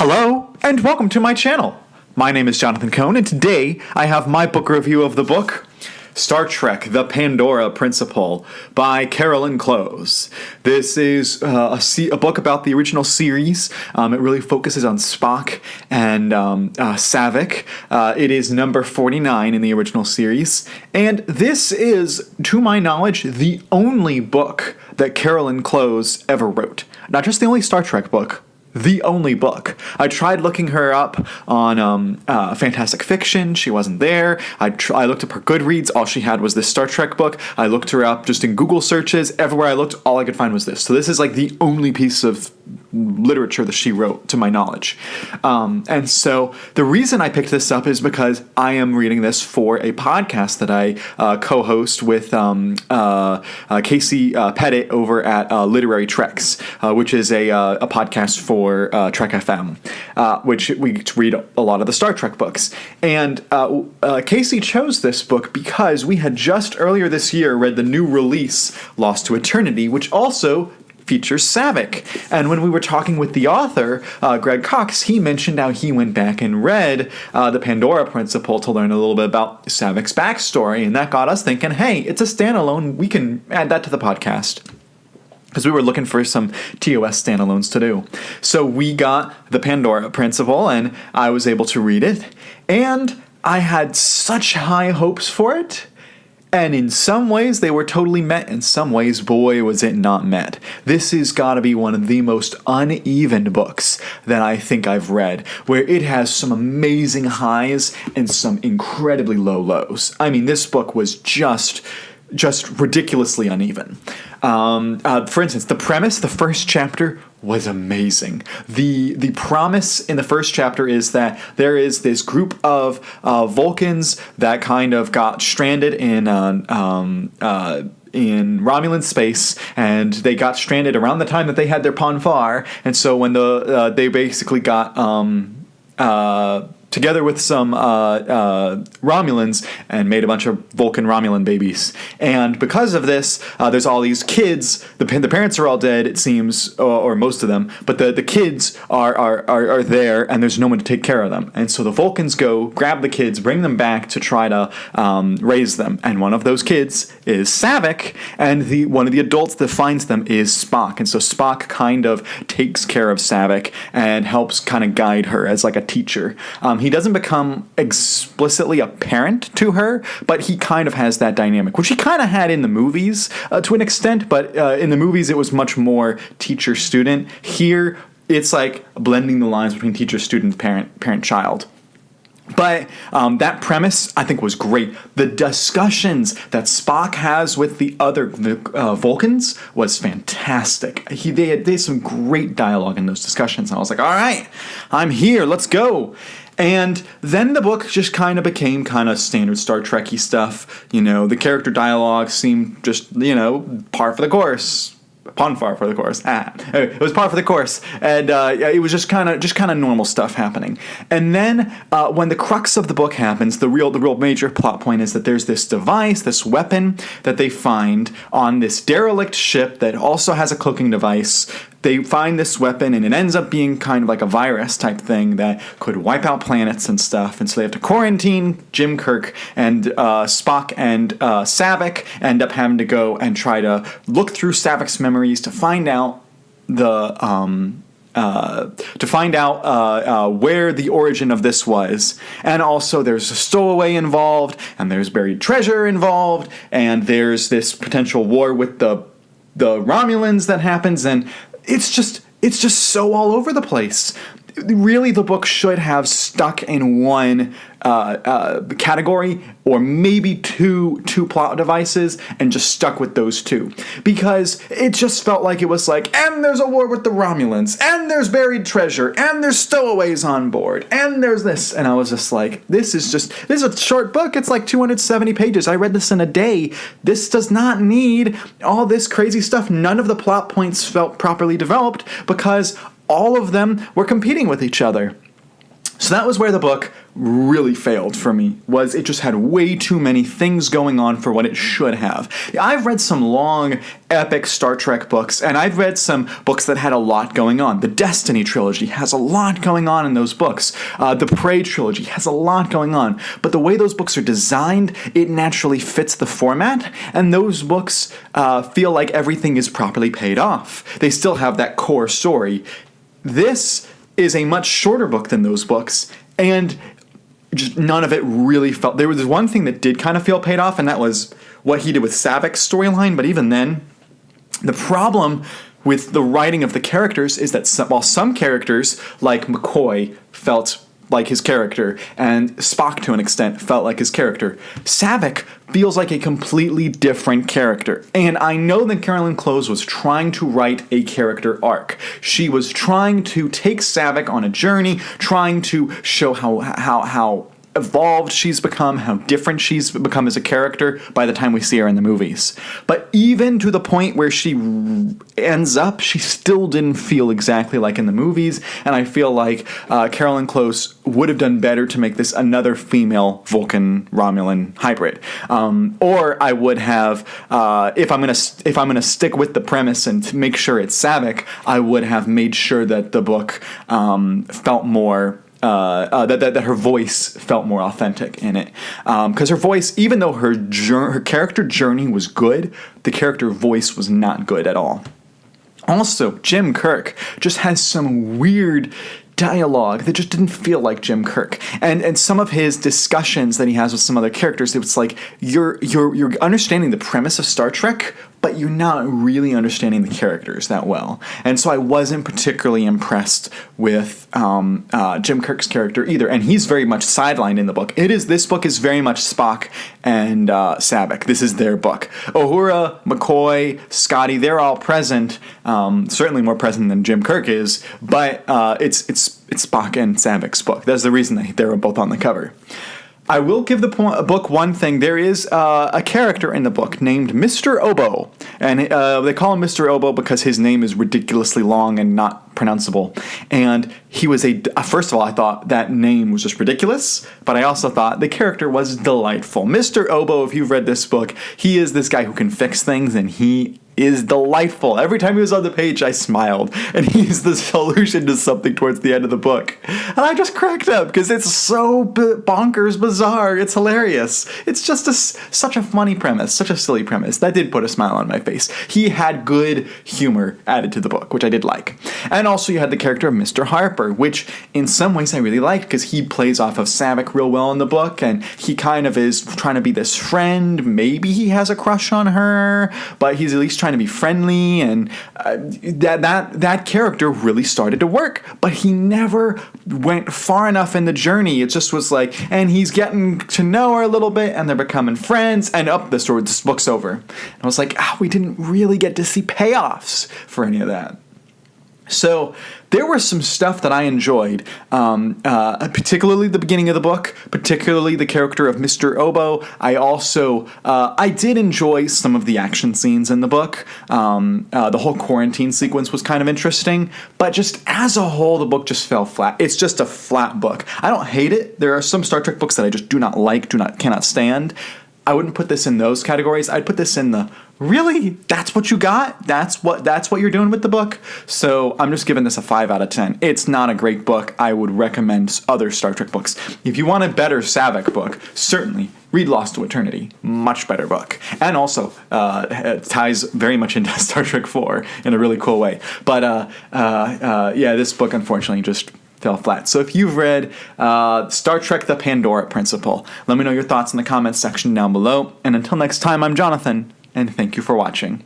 Hello, and welcome to my channel. My name is Jonathan Cohn, and today I have my book review of the book, Star Trek: The Pandora Principle by Carolyn Clowes. This is a book about the original series. It really focuses on Spock and Saavik. It is number 49 in the original series, and this is, to my knowledge, the only book that Carolyn Clowes ever wrote. Not just the only Star Trek book, the only book. I tried looking her up on Fantastic Fiction. She wasn't there. I looked up her Goodreads. All she had was this Star Trek book. I looked her up just in Google searches. Everywhere I looked, all I could find was this. So this is like the only piece of literature that she wrote, to my knowledge. And so the reason I picked this up is because I am reading this for a podcast that I co-host with Casey Pettit over at Literary Treks, which is a podcast for Trek FM, which we read a lot of the Star Trek books. And Casey chose this book because we had just earlier this year read the new release, Lost to Eternity, which also features Saavik. And when we were talking with the author, Greg Cox, he mentioned how he went back and read the Pandora Principle to learn a little bit about Saavik's backstory, and that got us thinking, hey, it's a standalone, we can add that to the podcast. Because we were looking for some TOS standalones to do. So we got the Pandora Principle, and I was able to read it, and I had such high hopes for it. And in some ways, they were totally met. In some ways, boy, was it not met. This has got to be one of the most uneven books that I think I've read, where it has some amazing highs and some incredibly low lows. I mean, this book was just ridiculously uneven. For instance, the premise, the first chapter, was amazing. The promise in the first chapter is that there is this group of Vulcans that kind of got stranded in Romulan space, and they got stranded around the time that they had their Ponfar, and so when they basically got together with some Romulans and made a bunch of Vulcan Romulan babies. And because of this, there's all these kids. The parents are all dead, it seems, or most of them, but the kids are there, and there's no one to take care of them. And so the Vulcans go, grab the kids, bring them back to try to raise them. And one of those kids is Saavik, and one of the adults that finds them is Spock. And so Spock kind of takes care of Saavik and helps kind of guide her as like a teacher. He doesn't become explicitly a parent to her, but he kind of has that dynamic, which he kind of had in the movies to an extent, but in the movies it was much more teacher-student. Here, it's like blending the lines between teacher-student, parent-child. But that premise, I think, was great. The discussions that Spock has with the other Vulcans was fantastic. They had some great dialogue in those discussions, and I was like, all right, I'm here, let's go. And then the book just kind of became kind of standard Star Trek-y stuff. You know, the character dialogue seemed just, par for the course. Ponfar for the course. It was par for the course, and it was just kind of normal stuff happening. And then when the crux of the book happens, the real major plot point is that there's this device, this weapon that they find on this derelict ship that also has a cloaking device. They find this weapon, and it ends up being kind of like a virus type thing that could wipe out planets and stuff. And so they have to quarantine Jim Kirk, and Spock and Saavik end up having to go and try to look through Saavik's memories to find out where the origin of this was. And also there's a stowaway involved, and there's buried treasure involved, and there's this potential war with the Romulans that happens, and it's just so all over the place. Really, the book should have stuck in one category, or maybe two plot devices, and just stuck with those two. Because it just felt like it was like, and there's a war with the Romulans, and there's buried treasure, and there's stowaways on board, and there's this. And I was just like, this is a short book. It's like 270 pages. I read this in a day. This does not need all this crazy stuff. None of the plot points felt properly developed because all of them were competing with each other. So that was where the book really failed for me, was it just had way too many things going on for what it should have. I've read some long, epic Star Trek books, and I've read some books that had a lot going on. The Destiny trilogy has a lot going on in those books. The Prey trilogy has a lot going on. But the way those books are designed, it naturally fits the format, and those books feel like everything is properly paid off. They still have that core story. This is a much shorter book than those books, and just none of it really felt... There was one thing that did kind of feel paid off, and that was what he did with Savik's storyline, but even then, the problem with the writing of the characters is that while some characters, like McCoy, felt like his character, and Spock to an extent felt like his character, Savik feels like a completely different character. And I know that Carolyn Clowes was trying to write a character arc. She was trying to take Savik on a journey, trying to show how evolved she's become, how different she's become as a character by the time we see her in the movies. But even to the point where she ends up, she still didn't feel exactly like in the movies, and I feel like Carolyn Clowes would have done better to make this another female Vulcan-Romulan hybrid. Or I would have, if I'm gonna stick with the premise and to make sure it's Savik, I would have made sure that the book felt more... that her voice felt more authentic in it, because her voice, even though her character journey was good, the character voice was not good at all. Also, Jim Kirk just has some weird dialogue that just didn't feel like Jim Kirk, and some of his discussions that he has with some other characters, it was like you're understanding the premise of Star Trek, but you're not really understanding the characters that well. And so I wasn't particularly impressed with Jim Kirk's character either. And he's very much sidelined in the book. This book is very much Spock and Savik. This is their book. Uhura, McCoy, Scotty, they're all present. Certainly more present than Jim Kirk is. But it's Spock and Savik's book. That's the reason they're both on the cover. I will give the book one thing. There is a character in the book named Mr. Oboe, and they call him Mr. Oboe because his name is ridiculously long and not pronounceable. And he was first of all, I thought that name was just ridiculous, but I also thought the character was delightful. Mr. Oboe, if you've read this book, he is this guy who can fix things, and he is delightful. Every time he was on the page, I smiled, and he's the solution to something towards the end of the book. And I just cracked up because it's so bonkers bizarre. It's hilarious. It's just such a funny premise, such a silly premise. That did put a smile on my face. He had good humor added to the book, which I did like. And also you had the character of Mr. Harper, which in some ways I really liked because he plays off of Savik real well in the book, and he kind of is trying to be this friend. Maybe he has a crush on her, but he's at least trying to be friendly, and that character really started to work, but he never went far enough in the journey. It just was like, and he's getting to know her a little bit, and they're becoming friends, and this book's over. And I was like, we didn't really get to see payoffs for any of that. So there was some stuff that I enjoyed, particularly the beginning of the book, particularly the character of Mr. Oboe. I also, I did enjoy some of the action scenes in the book. The whole quarantine sequence was kind of interesting, but just as a whole, the book just fell flat. It's just a flat book. I don't hate it. There are some Star Trek books that I just do not like, cannot stand. I wouldn't put this in those categories. I'd put this in the, really? That's what you got? That's what you're doing with the book? So I'm just giving this a 5 out of 10. It's not a great book. I would recommend other Star Trek books. If you want a better Savik book, certainly read Lost to Eternity. Much better book. And also it ties very much into Star Trek 4 in a really cool way. But yeah, this book unfortunately just fell flat. So if you've read Star Trek The Pandora Principle, let me know your thoughts in the comments section down below. And until next time, I'm Jonathan, and thank you for watching.